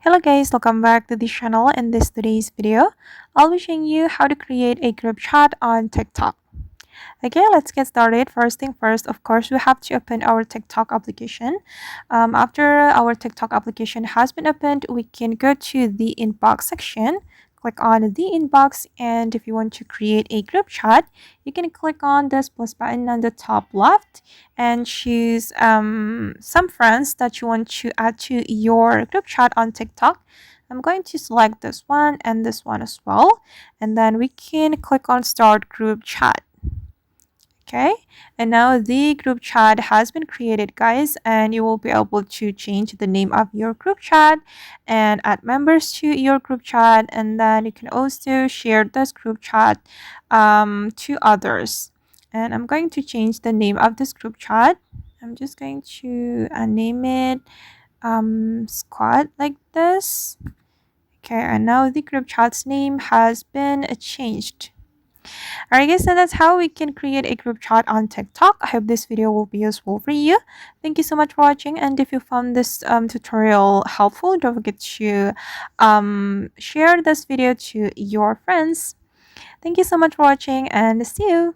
Hello guys, welcome back to this channel. In today's video, I'll be showing you how to create a group chat on TikTok. Okay, let's get started. First thing first, of course, we have to open our TikTok application. After our TikTok application has been opened, we can go to the inbox section. Click on the inbox, and if you want to create a group chat, you can click on this plus button on the top left and choose some friends that you want to add to your group chat on TikTok. I'm going to select this one and this one as well, and then we can click on start group chat. Okay, and now the group chat has been created, guys, and you will be able to change the name of your group chat and add members to your group chat, and then you can also share this group chat to others. And I'm going to change the name of this group chat. I'm just going to name it squad like this. Okay, and now the group chat's name has been changed. Alright guys, so that's how we can create a group chat on TikTok. I hope this video will be useful for you. Thank you so much for watching, and if you found this tutorial helpful, don't forget to share this video to your friends. Thank you so much for watching, and see you.